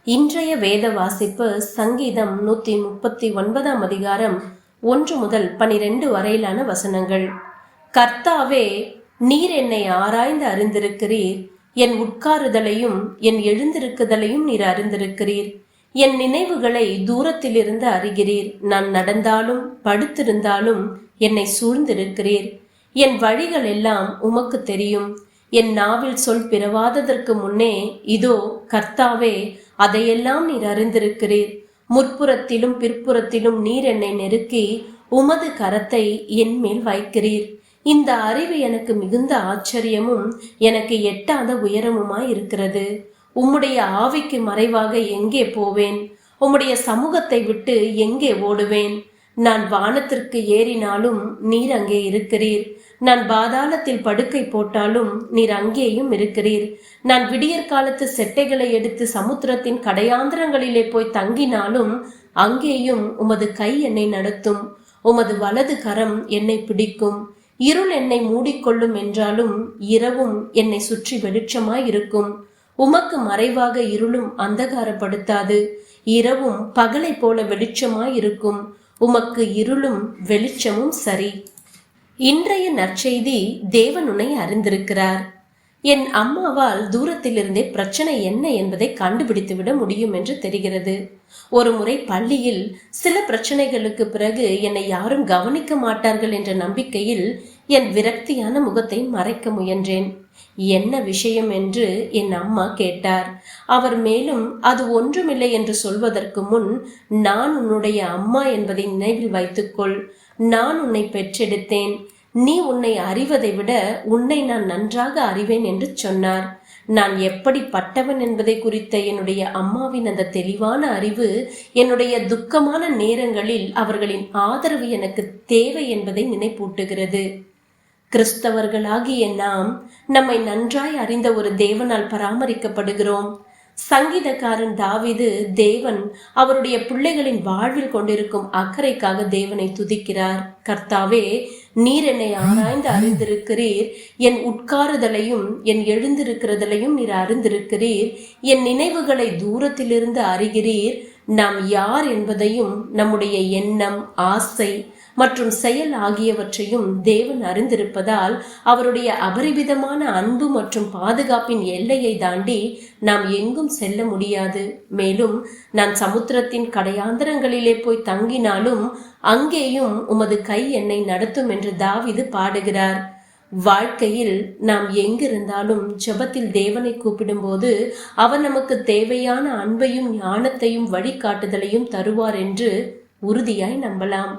இன்றைய வேத வாசிப்பு சங்கீதம் 139 அதிகாரம் 1 முதல் 12 வரையிலான வசனங்கள். கர்த்தாவே, நீர் என்னை ஆராய்ந்து அறிந்திருக்கிறீர். என் உட்காருதலையும் என் எழுந்திருக்குதலையும் நீர் அறிந்திருக்கிறீர். என் நினைவுகளை தூரத்திலிருந்து அறிகிறீர். நான் நடந்தாலும் படுத்திருந்தாலும் என்னை சூழ்ந்திருக்கிறீர். என் வழிகள் எல்லாம் உமக்கு தெரியும். என் நாவில் சொல் பிறவாததற்கு முன்னே இதோ கர்த்தாவே, அதையெல்லாம் நீர் அறிந்திருக்கிறீர். முற்புறத்திலும் பிற்புறத்திலும் நீர் என்னை நெருக்கி உமது கரத்தை என் மேல் வைக்கிறீர். இந்த அறிவு எனக்கு மிகுந்த ஆச்சரியமும் எனக்கு எட்டாத உயரமுமாய் இருக்கிறது. உம்முடைய ஆவிக்கு மறைவாக எங்கே போவேன்? உம்முடைய சமூகத்தை விட்டு எங்கே ஓடுவேன்? நான் வானத்திற்கு ஏறினாலும் நீர் அங்கே இருக்கிறீர். நான் பாதாளத்தில் படுக்கை போட்டாலும் நீர் அங்கேயும் இருக்கிறீர். நான் விடியற் காலத்து செட்டைகளை எடுத்து சமுத்திரத்தின் கடையாந்திரங்களிலே போய் தங்கினாலும் அங்கேயும் உமது கை என்னை நடத்தும். உமது வலது கரம் என்னை பிடிக்கும். இருள் என்னை மூடிக்கொள்ளும் என்றாலும் இரவும் என்னை சுற்றி வெளிச்சமாய் இருக்கும். உமக்கு மறைவாக இருளும் அந்தகாரப்படுத்தாது. இரவும் பகலை போல வெளிச்சமாய் இருக்கும். உமக்கு இருளும் வெளிச்சமும் சரி. இன்றைய நற்செய்தி, தேவன் உன்னை அறிந்திருக்கிறார். என் அம்மாவால் தூரத்திலிருந்தே பிரச்சனை என்ன என்பதை கண்டுபிடித்துவிட முடியும் என்று தெரிகிறது. ஒரு முறை பள்ளியில் சில பிரச்சனைகளுக்கு பிறகு என்னை யாரும் கவனிக்க மாட்டார்கள் என்ற நம்பிக்கையில் என் விரக்தியான முகத்தை மறைக்க முயன்றேன். என்ன விஷயம் என்று என் அம்மா கேட்டார். அவர் மேலும் அது ஒன்றுமில்லை என்று சொல்வதற்கு முன், நான் உன்னுடைய அம்மா என்பதை நினைவில் வைத்துக்கொள். நான் உன்னை பெற்றெடுத்தேன். நீ உன்னை அறிவதை விட உன்னை நான் நன்றாக அறிவேன் என்று சொன்னார். நான் எப்படிப்பட்டவன் என்பதை குறித்த என்னுடைய அம்மாவின் அந்த தெளிவான அறிவு என்னுடைய துக்கமான நேரங்களில் அவர்களின் ஆதரவு எனக்கு தேவை என்பதை நினைப்பூட்டுகிறது. கிறிஸ்தவர்களாகிய நாம் நம்மை நன்றாய் அறிந்த ஒரு தேவனால் பராமரிக்கப்படுகிறோம். சங்கீதக்காரன் தாவீது, தேவன் அவருடைய பிள்ளைகளின் வாழ்வில் கொண்டிருக்கும் அக்கறைக்காக தேவனை துதிக்கிறார். கர்த்தாவே, நீர் என்னை ஆராய்ந்து அறிந்திருக்கிறீர். என் உட்காருதலையும் என் எழுந்திருக்கிறதலையும் நீர் அறிந்திருக்கிறீர். என் நினைவுகளை தூரத்திலிருந்து அறிகிறீர். நாம் யார் என்பதையும் நம்முடைய எண்ணம், ஆசை மற்றும் செயல் ஆகியவற்றையும் தேவன் அறிந்திருப்பதால் அவருடைய அபரிவிதமான அன்பு மற்றும் பாதுகாப்பின் எல்லையை தாண்டி நாம் எங்கும் செல்ல முடியாது. மேலும் நான் சமுத்திரத்தின் கடையாந்தரங்களிலே போய் தங்கினாலும் அங்கேயும் உமது கை என்னை நடத்தும் என்று தாவீது பாடுகிறார். வாழ்க்கையில் நாம் எங்கிருந்தாலும் ஜெபத்தில் தேவனை கூப்பிடும்போது அவர் நமக்கு தேவையான அன்பையும் ஞானத்தையும் வழிகாட்டுதலையும் தருவார் என்று உறுதியாய் நம்பலாம்.